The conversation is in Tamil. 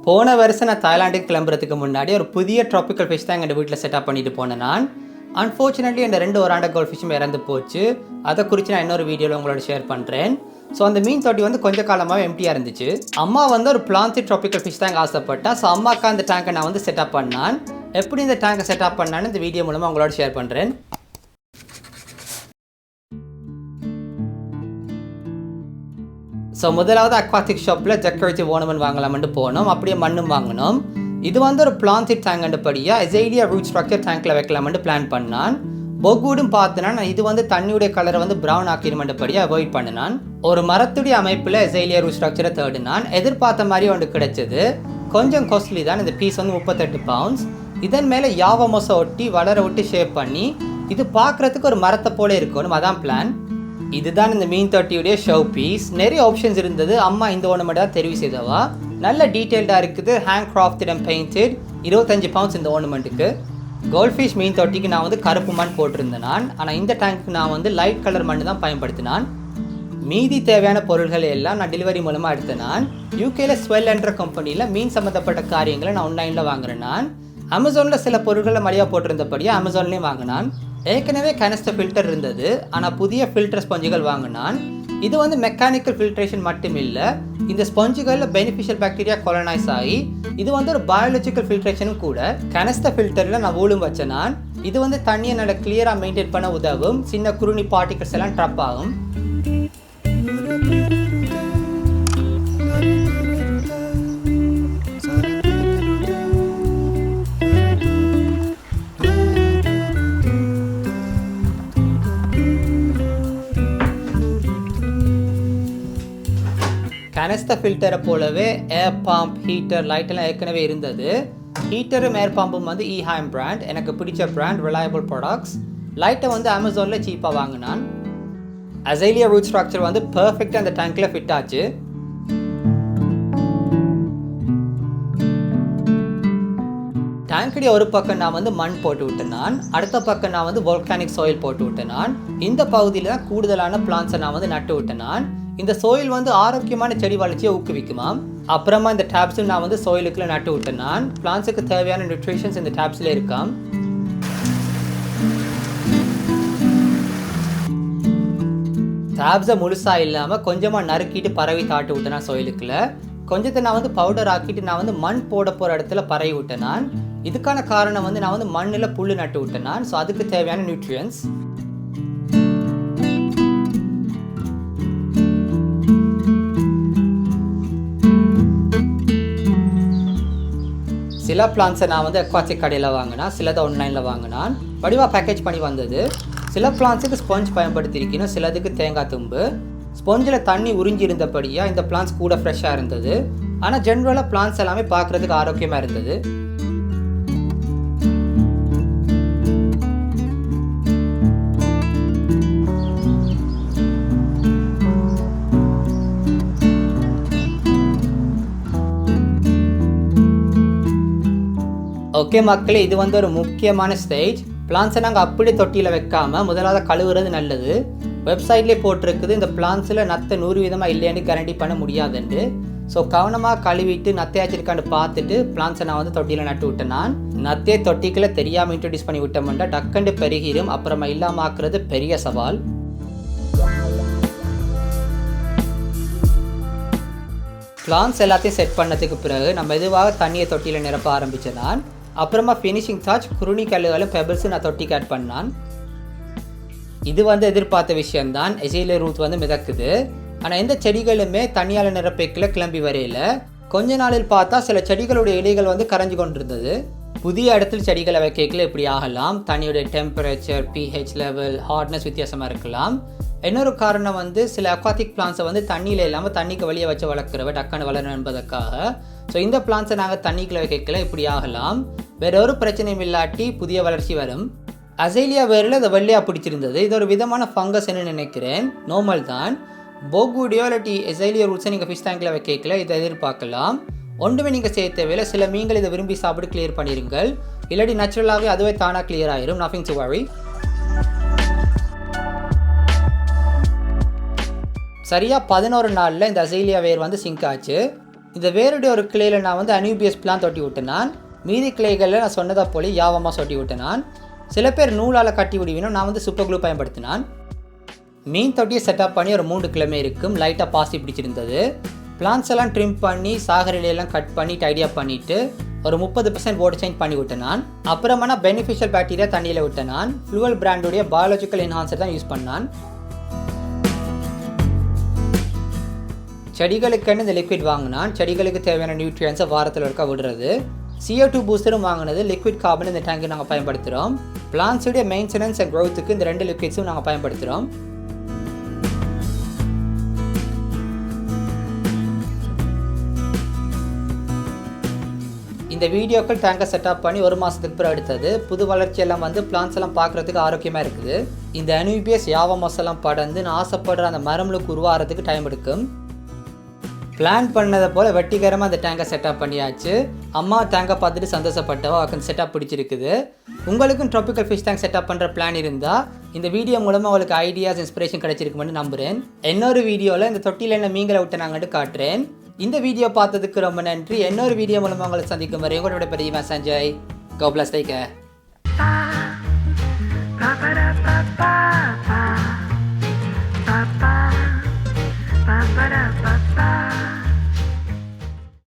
போன வருஷம் நான் தாய்லாண்டுக்கு கிளம்புறதுக்கு முன்னாடி ஒரு புதிய ட்ராபிக்கல் ஃபிஷ் தான் எங்கள் வீட்டில் செட்டப் பண்ணிட்டு போனேன் நான். அன்ஃபார்ச்சுனேட்லி இந்த 2 ஒராண்டா கோல்ட் ஃபிஷ்ஷும் இறந்து போச்சு. அதை குறித்து நான் இன்னொரு வீடியோவில் உங்களோட ஷேர் பண்ணுறேன். ஸோ அந்த மீன் தொட்டி வந்து கொஞ்சம் காலமாக எம்டியாக இருந்துச்சு. அம்மா வந்து ஒரு பிளான்சி ட்ராபிக்கல் ஃபிஷ் டேங்க் ஆசைப்பட்டா. ஸோ அம்மாக்கா அந்த டேங்கை நான் வந்து செட்டப் பண்ணான். எப்படி இந்த டேங்கை செட்டப் பண்ணான்னு இந்த வீடியோ மூலமாக உங்களோட ஷேர் பண்ணுறேன். ஸோ முதலாவது அக்வாட்டிக் ஷாப்பில் டெக்கரேட்டிவ் ஓர்னமெண்ட் வாங்கலாம்னு போனோம். அப்படியே மண்ணும் வாங்கினோம். இது வந்து ஒரு பிளான்சி டேங்கண்டுபடியாக எசைலியா ரூட் ஸ்ட்ரக்சர் டேங்க்கில் வைக்கலாம்னு பிளான் பண்ணான். பொக்கூடும் பார்த்தனா நான் இது வந்து தண்ணியுடைய கலரை வந்து ப்ரௌன் ஆக்கிடுமெண்டபடியாக அவாய்ட் பண்ணினான். ஒரு மரத்துடைய அமைப்பில் எசைலியா ரூட் ஸ்ட்ரக்சரை தேடினான். எதிர்பார்த்த மாதிரி ஒன்று கிடைச்சது. கொஞ்சம் காஸ்ட்லி தான். இந்த பீஸ் வந்து 38 பவுண்ட்ஸ். இதன் மேலே யாவ மொசை ஒட்டி வளர விட்டு ஷேப் பண்ணி இது பார்க்குறதுக்கு ஒரு மரத்தை போல இருக்கணும். அதான் பிளான். இதுதான் இந்த மீன் தொட்டியுடைய ஷோ பீஸ். நிறைய ஆப்ஷன்ஸ் இருந்தது. அம்மா இந்த ஒன்று தான் தெரிவு செய்தவா. நல்ல டீட்டெயில்டாக இருக்குது. Hand crafted and painted. 25 pounds இந்த ஓர்னமெண்ட்டுக்கு. கோல்ட் ஃபிஷ் மீன் தொட்டிக்கு நான் வந்து கருப்பு மண் போட்டிருந்தேன் நான். ஆனால் இந்த டேங்க்கு நான் வந்து லைட் கலர் மண் தான் பயன்படுத்தினான். மீதி தேவையான பொருள்களை எல்லாம் நான் டெலிவரி மூலமாக எடுத்தேன் நான். யூகேல ஸ்வெல் என்ற கம்பெனியில் மீன் சம்மந்தப்பட்ட காரியங்களை நான் ஆன்லைனில் வாங்குறேன் நான். அமேசானில் சில பொருட்களை மலியாக போட்டிருந்தபடியாக அமேசான்லேயும் வாங்கினான். ஏற்கனவே கனஸ்டர் ஃபில்டர் இருந்தது. ஆனால் புதிய ஃபில்டர் ஸ்பாஞ்சுகள் வாங்கினான். இது வந்து மெக்கானிக்கல் ஃபில்ட்ரேஷன் மட்டும் இல்லை. இந்த ஸ்பாஞ்சுகளில் பெனிஃபிஷியல் பாக்டீரியா கொலனைஸ் ஆகி இது வந்து ஒரு பயாலஜிக்கல் ஃபில்ட்ரேஷனும் கூட. கனஸ்டர் ஃபில்டரில் நான் ஊழும் வச்சேன் நான். இது வந்து தண்ணியை நல்லா கிளியராக மெயின்டைன் பண்ண உதவும். சின்ன குருணி பார்ட்டிகல்ஸ் எல்லாம் ட்ராப் ஆகும். கனஸ்டர் ஃபில்டரை போலவே ஏர் பம்ப், ஹீட்டர், லைட்டெல்லாம் ஏற்கனவே இருந்தது. ஹீட்டரும் ஏர் பம்பும் வந்து ஈஹாம் பிராண்ட். எனக்கு பிடிச்ச பிராண்ட், ரிலையபிள் ப்ராடக்ட்ஸ். லைட்டை வந்து அமேசானில் சீப்பாக வாங்கினான். அசைலியா ரூட் ஸ்ட்ரக்சர் வந்து பர்ஃபெக்டாக அந்த டேங்க்கில் ஃபிட் ஆச்சு. டேங்குடைய ஒரு பக்கம் நான் வந்து மண் போட்டு விட்டேன் நான். அடுத்த பக்கம் நான் வந்து வால்கானிக் சாயில் போட்டு விட்டேன் நான். இந்த பகுதியில் தான் கூடுதலான பிளான்ஸை நான் வந்து நட்டு விட்டேன் நான். இந்த சோயில் வந்து ஆரோக்கியமான செடி வளர்ச்சியை ஊக்குவிக்குமாம். அப்புறமா இந்த டேப்ஸும் நான் வந்து சோயிலுக்குள்ள நட்டு விட்டேன் நான். பிளான்ஸுக்கு தேவையான நியூட்ரிஷன்ஸ் இந்த டேப்ஸில் இருக்காம். டேப்ஸை முழுசாக இல்லாமல் கொஞ்சமாக நறுக்கிட்டு பரவி தாட்டு விட்டேன் நான் சோயிலுக்குள்ள. கொஞ்சத்தை நான் வந்து பவுடர் ஆக்கிட்டு நான் வந்து மண் போட போகிற இடத்துல பரவி விட்டேன் நான். இதுக்கான காரணம் வந்து நான் வந்து மண்ணில் புல் நட்டு விட்டேன் நான். ஸோ அதுக்கு தேவையான நியூட்ரியன்ஸ். சில பிளான்ஸை நான் வந்து அக்வாட்டிக் கடையில் வாங்கினா, சிலதை ஆன்லைனில் வாங்கினான். வடிவாக பேக்கேஜ் பண்ணி வந்தது. சில பிளான்ஸுக்கு ஸ்பாஞ்ச் பயன்படுத்தியிருக்கணும், சிலதுக்கு தேங்காய் தும்பு. ஸ்பாஞ்சில் தண்ணி உறிஞ்சி இருந்தபடியாக இந்த பிளான்ஸ் கூட ஃப்ரெஷ்ஷாக இருந்தது. ஆனால் ஜென்ரலாக பிளான்ஸ் எல்லாமே பார்க்குறதுக்கு ஆரோக்கியமாக இருந்தது. ஓகே மக்களே, இது வந்து ஒரு முக்கியமான ஸ்டேஜ். பிளான்ஸை நாங்கள் அப்படி தொட்டியில் வைக்காமல் முதலாவது கழுவுறது நல்லது. வெப்சைட்லேயே போட்டிருக்குது இந்த பிளான்ஸில் நத்தை 100% இல்லைன்னு கேரண்டி பண்ண முடியாதுண்டு. ஸோ கவனமாக கழுவிட்டு நத்தையாச்சிருக்கான்னு பார்த்துட்டு பிளான்ஸை நான் வந்து தொட்டியில் நட்டு விட்டேன் நான். நத்தையை தொட்டிக்குள்ளே தெரியாமல் இன்ட்ரடியூஸ் பண்ணி விட்டோம்னா டக்கண்டு பெருகிரும். அப்புறமா இல்லாமல் ஆக்குறது பெரிய சவால். பிளான்ஸ் எல்லாத்தையும் செட் பண்ணதுக்கு பிறகு நம்ம மெதுவாக தண்ணியை தொட்டியில் நிரப்ப ஆரம்பித்தேன் நான். அப்புறமா ஃபினிஷிங் டச் குருணி கல்லுகளும் பெபிள்ஸும் நான் தொட்டிக்கு ஆட் பண்ணான். இது வந்து எதிர்பார்த்த விஷயம்தான். எசைலியா ரூட் வந்து மிதக்குது. ஆனால் எந்த செடிகளுமே தண்ணியால் நிரப்பிக்கல கிளம்பி வரையில. கொஞ்ச நாளில் பார்த்தா சில செடிகளுடைய இலைகள் வந்து கரைஞ்சு கொண்டிருந்தது. புதிய இடத்துல செடிகளை வைக்கல இப்படி ஆகலாம். தண்ணியுடைய டெம்பரேச்சர், பிஹெச் லெவல், ஹார்ட்னஸ் வித்தியாசமாக இருக்கலாம். இன்னொரு காரணம் வந்து சில அக்வாட்டிக் பிளான்ஸை வந்து தண்ணியில் இல்லாமல் தண்ணிக்கு வெளியே வச்சு வளர்க்குறவ டக்குன்னு வளரணும் என்பதற்காக. ஸோ இந்த பிளான்ஸை நாங்கள் தண்ணிக்குள்ள வைக்கல இப்படி ஆகலாம். வேற ஒரு பிரச்சனையும் இல்லாட்டி புதிய வளர்ச்சி வரும். அசைலியா வேரில் அதை வெள்ளையாக பிடிச்சிருந்தது. இது ஒரு விதமான ஃபங்கஸ் என்ன நினைக்கிறேன். நார்மல் தான். போகுடியோ இல்லாட்டி எசைலியா ரூட்ஸை நீங்கள் ஃபிஷ் டேங்கில் வைக்கல இதை எதிர்பார்க்கலாம். ஒன்றுமே நீங்கள் செய்ய தேவையில்லை. சில மீன்கள் இதை விரும்பி சாப்பிட்டு கிளியர் பண்ணிடுங்கள். இல்லாட்டி நேச்சுரலாகவே அதுவே தானாக கிளியர் ஆயிரும். Nothing to worry. சரியாக 11 நாளில் இந்த அசைலியா வேர் வந்து சிங்க் ஆச்சு. இந்த வேருடைய ஒரு கிளையில் நான் வந்து அனியூபியஸ் பிளான் தொட்டி விட்டேன். நான் மீதி கிளைகளில் நான் சொன்னதை போல யாவமாக சொட்டி விட்டேன். நான் சில பேர் நூலால் கட்டி விடுவினோம், நான் வந்து சூப்பர் க்ளூ பயன்படுத்தினான். மீன் தொட்டியை செட்டப் பண்ணி ஒரு 3 கிழமை இருக்கும். லைட்டாக பாசி பிடிச்சிருந்தது. பிளான்ஸ் எல்லாம் ட்ரிம் பண்ணி சாகரிலையெல்லாம் கட் பண்ணி டைடியாக பண்ணிவிட்டு ஒரு 30% வாட்டர் சேஞ்ச் பண்ணி விட்டேன். நான் அப்புறமா நான் பெனிஃபிஷியல் பாக்டீரியா தண்ணியில் விட்டேன். நான் ஃப்ளூவல் பிராண்டுடைய பயாலஜிக்கல் என்ஹான்சர் தான் யூஸ் பண்ணான். செடிகளுக்குன்னு இந்த லிக்விட் வாங்கினான். செடிகளுக்கு தேவையான நியூட்ரியன்ஸை வாரத்தில் இருக்க விடுறது. CO2 பூஸ்டரும் வாங்கினது. லிக்விட் கார்பன் இந்த டேங்கை நாங்கள் பயன்படுத்துகிறோம். பிளான்ஸுடைய மெயின்டெனன்ஸ் அண்ட் க்ரோத்துக்கு இந்த 2 லிக்விட்ஸும் நாங்கள் பயன்படுத்துகிறோம். இந்த வீடியோக்கள் டேங்கை செட்டப் பண்ணி 1 மாதத்துக்கு பிறகு எடுத்தது. புது வளர்ச்சியெல்லாம் வந்து பிளான்ஸ் எல்லாம் பார்க்குறதுக்கு ஆரோக்கியமாக இருக்குது. இந்த அனியூபியஸ் யாவமாஸ் எல்லாம் படர்ந்து நான் ஆசைப்படுற அந்த மரம்லுக்கு உருவாகிறதுக்கு டைம் எடுக்கும். பிளான் பண்ணதை போல் வெட்டிகரமாக அந்த டேங்கை செட்டப் பண்ணியாச்சு. அம்மா டேங்கை பார்த்துட்டு சந்தோஷப்பட்டவோ அவருக்கு செட்டப் பிடிச்சிருக்குது. உங்களுக்கும் ட்ராபிக்கல் ஃபிஷ் டேங்க் செட்டப் பண்ணுற பிளான் இருந்தால் இந்த வீடியோ மூலமாக உங்களுக்கு ஐடியாஸ் இன்ஸ்பிரேஷன் கிடைச்சிருக்குமென்னு நம்புகிறேன். இன்னொரு வீடியோவில் இந்த தொட்டியில் என்ன மீன்களை விட்டு நாங்கள்ட்டு காட்டுறேன். இந்த வீடியோ பார்த்ததுக்கு ரொம்ப நன்றி. இன்னொரு வீடியோ மூலமாக உங்களை சந்திக்கும் வரை உங்களோட பெரிய Sanjay. God bless. Take care.